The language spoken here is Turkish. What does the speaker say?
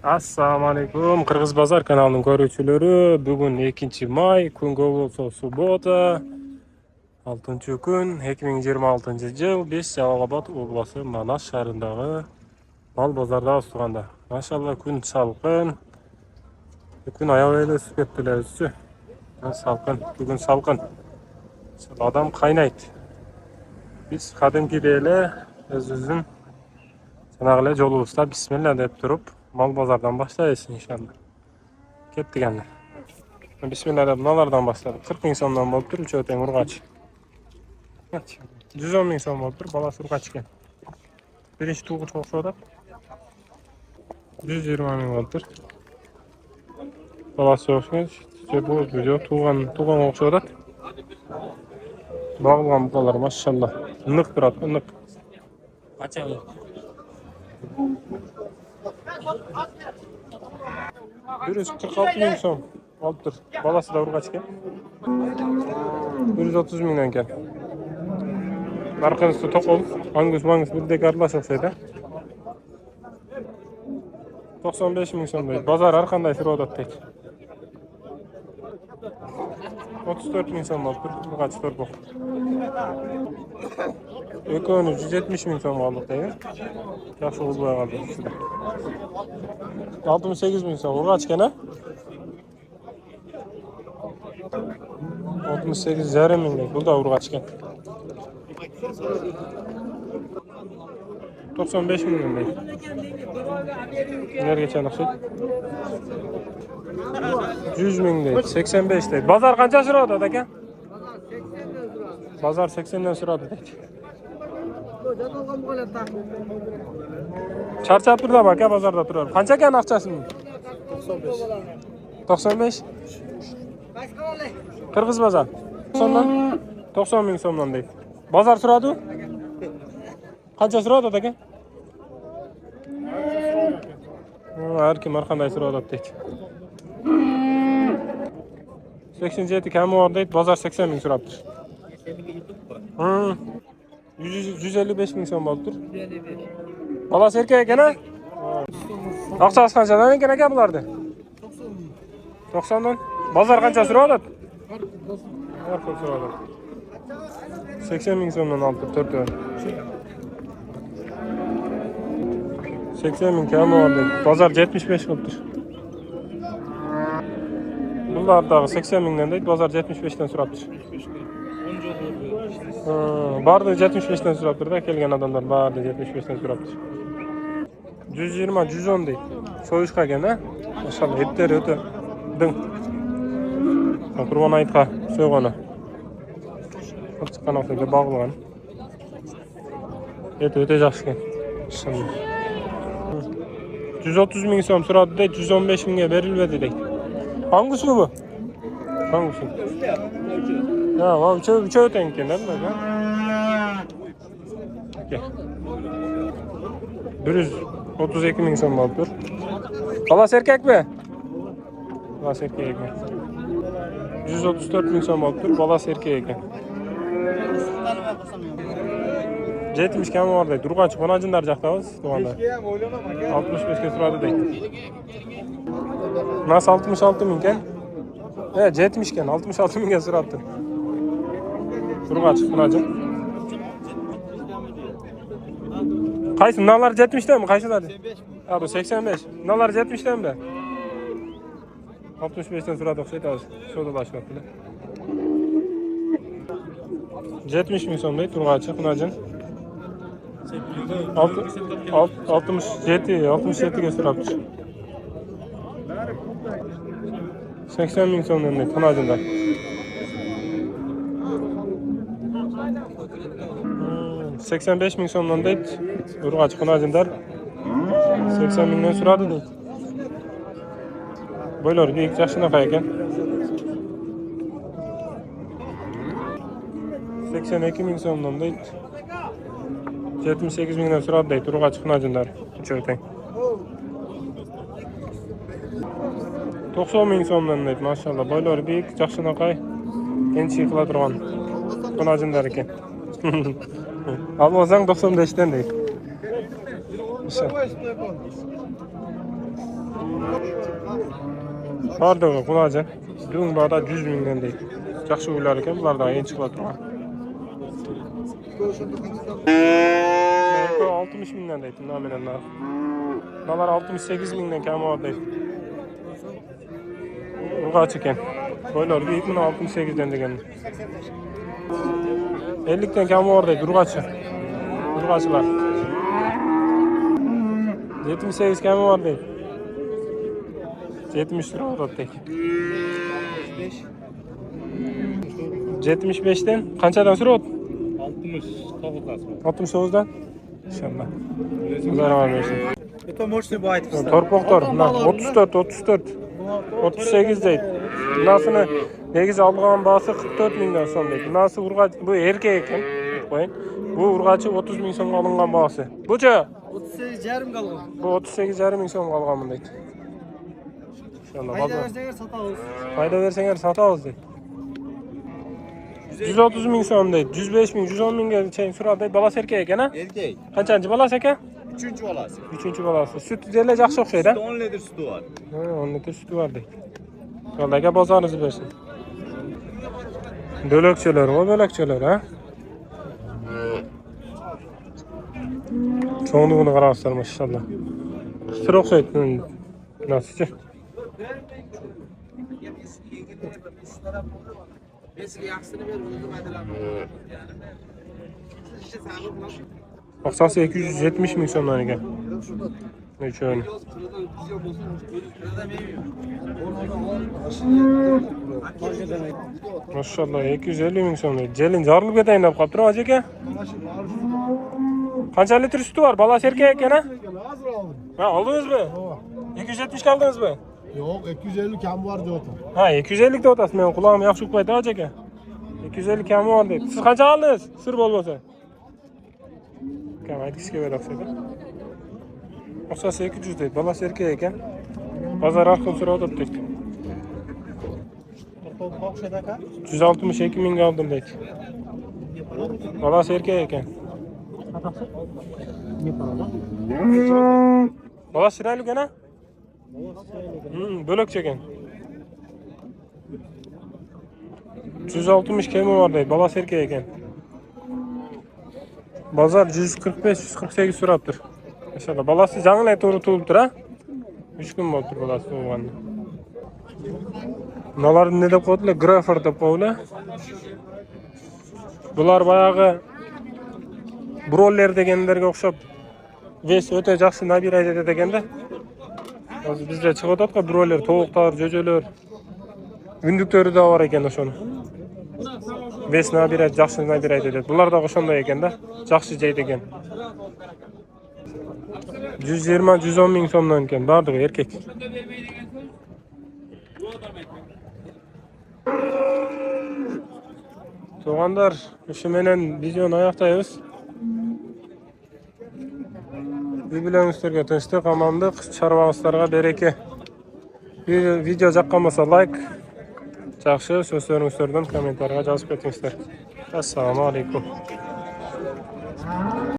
Assalomu alaykum. Qirg'iz bozor kanalining ko'ruvchilari. Bugun 2-may, kunga bo'lsa subota. 6-kun 2026-yil 5 oblasti Manash shahridagi mol bozorda o'sganda. Maşallah kun salqin. Kun oyoqlarda o'sib ketdilar-chi. Salqin, bugun salqin. Odam qaynaydi. Biz qadimgidek o'zimizning sanaqli yo'limizda bismillah deb turib mol bozordan boshlaymiz inshaalloh. Ketdik endi. Bismillah deb nalardan başladık. 40 ming so'mdan bo'lib tur, uchotang urg'ach. 110 ming so'm bo'lib tur, balasi urg'ach ekan. Birinchi tug'uch o'xshadi. 120 ming bo'lib tur. Balasi o'xshagan, bu video tug'an o'xshadi. Bağlagan bular maşallah. Nık turadi, nık. Qancha? 146 ming so'm olib tur. Balasi da urg'ach ekan. 130 mingdan ekan. Narxingizni to'qol, Angus birdek aralashsa 95 ming so'm deydi. Bozor har qanday sirodotdek. 34 ming so'm olib tur. Urg'ach to'rboq. Ekoni 170 ming so'm oldik deydi. Yaxshi bo'lib qoldi. 68 ming so'm urg'ach ekan, ha? 68,5 minglik. Bu da urg'ach ekan. 95 ming deydi. Nerga chanoqsiz? 100 ming deydi. 85 deydi. Bozor qancha so'radi aka? Bozor 80 dan so'radi deydi. Charchab turdi aka, bozorda turadi. Qancha ekan aqchasi? 95. Qirg'iz bozor. 90 ming so'mdan deydi. Bozor so'radi? Qancha so'radi aka? Har kim har qanday so'radi deydi. 87 kami bor deydi, bozor 80 ming so'rabdir. 155 ming so'm bo'libdir. Balasi erkak ekan, ha? Aqchasi qanchadan ekan aka bularda? 90 dan. Bozor qancha so'radi? Har ko'p so'radi. 80 ming so'mdan olib tur, 4 80 ming kami bor deydi. Bozor 75 qilibdir. Bunlardagi 80 mingdan deydi, bozor 75 dan so'rabdir. Barda 75 dan so'rabdir-da, kelgan odamlar barda 75 dan so'rabdir. 120, 110 deydi. So'yishqa ekan, ha? Maşallah, etleri o'ta ding. Qurbon aytqa so'yg'oni. Chiqqan o'xshaydi, bog'lagan. Eti o'ta yaxshi ekan. Maşallah. 130 ming so'm so'radi deydi, 115 mingga berilmadi deydi. Hangisi bu? Hangisi? Ha, va üçe teng ekan, ha? 132 ming so'm bo'libdir. Balasi erkakmi? Balasi erkak ekan. 134 ming so'm bo'libdir, balasi erkak ekan. 70 kam bor deydi. Urg'ach xonajinlar jaqdamiz, to'g'anda. 65 ga turadi deydi. Nas 66 ming ekan. 70 ekan, 66 mingga so'rabdi. Urg'ach xonajin. Qaysi nalar 70 danmi? Qaysilari? Ha, bu 85. Nalar 70 danmi? 65 dan so'radi o'xshaydi hozir. So'ralashmoqda. 70 ming so'm deydi urg'ach xonajin. 67 ga so'rabdi. 80 ming so'mdan deydi xonajinda. 85 ming so'mdan deydi urg'ach xonajindar. 80 mingdan so'radi deydi. Bo'ylar yaxshinaqa ekan. 82 ming so'mdan deydi. 78 mingdan so'radi deydi urg'ach xonajinlar. Uchotang. 90 ming so'mdan deydi, maşallah. Bo'ylar yaxshinaqa. Enchi qila turgan xonajinlar ekan. Almazsan 95 dan deydi. Bardağı kulacan. Dün bağda 100 mindən deyil. Yaxşı uylar ekan, bulardan en çıkıp turgan. Eko 60 mindən deyil, namenenler. Bunlar 68 mindən kemi var deyil. Urgaç eken. Boylar 68'den degen. 50'den kemi var deyil, urgaçı. Urgaçılar. 78 kemi var deyil. 70 lira orada tek. 75'ten kançadan sürüyor? 69'dan. İnşallah. Güzel var versin. Это мощный байт. Torpoktor. 34. 38 deydi. Bunasını negizi algan bası 44 mindən son deydi. Bunası urgaç, bu erkek eken. Koyun. Bu urgaçı 30 min son alıngan bası. Buca? 38 yarım kaldı. Bu 38,5 min son alganmın deydi. İnşallah. Hayda verseler satarız. Fayda verseler satarız deydi. 130 min son deydi. 105 min, 110 min çeyin surat deydi. Balası erkek eken ha? Erkek. Kaçıncı balası eken? Üçüncü balası. Üçüncü balası. Süt üzerine жақсы okşaydı ha? 10 litre sütü var. 10 litre sütü var deydi. Vallahi bozağınızı versin. Dölökçeler o dölökçeler ha? Çoğunluğunu kararmışlar maşallah. Kısır okşaydı. Nasıl? Aksası 270 min sondan eken. Ne çöğün. Maşallah 250 min sondan. Celin zarlık edeyim de kaptırma acı eken. Kaça litre sütü var? Balası erkek eken ha? Hazır aldım. Ha aldınız mı? 270 kaldınız mı? Yok 250 kam var diyor. Ha 250 de otasın. Ben kulağım yaxşı uqbaydı acı eken. 250 kamı var deydi. Siz kaça aldınız? Sır bolmasa. Kam aytkiske ver aksaydı. Oksası 200 deydi. Balası erkek eken. Pazar arqın sıra oturup deydi. 162 min aldım deydi. Balası erkek eken. Balası sıraylı eken ha? Bölök çeken. 160 kemi var deydi. Balası erkek eken. Bazar 145-148 surattır. Mesela balası жаңыл eti urutuluptur ha? 3 gün boluptur balası olganda. Bunalar ne dep koydular? Grafer dep koydular. Bular bayağı broller degenlerge okşap ves öte жақсы набирать etedi ekende. Hozir bizde çıkıp atqa broller, tovuqlar, jojolar, gündükleri de var eken oşonu. Ves nabirayt, жақсы nabirayt etedi. Bular da oşonday eken da, жақсы jeydi eken. 120-110 min somdan eken, bardığı erkek. Tuğandar, şu menen videonu ayaktayız. Birbirlerimizlerge tinçlik, amanlık, çarvağızlarga bereke. Video жаққан болса лайк, жақсы сөздеріңіздерден комментарийға жазып кетіңіздер. Ассаламу алейкум.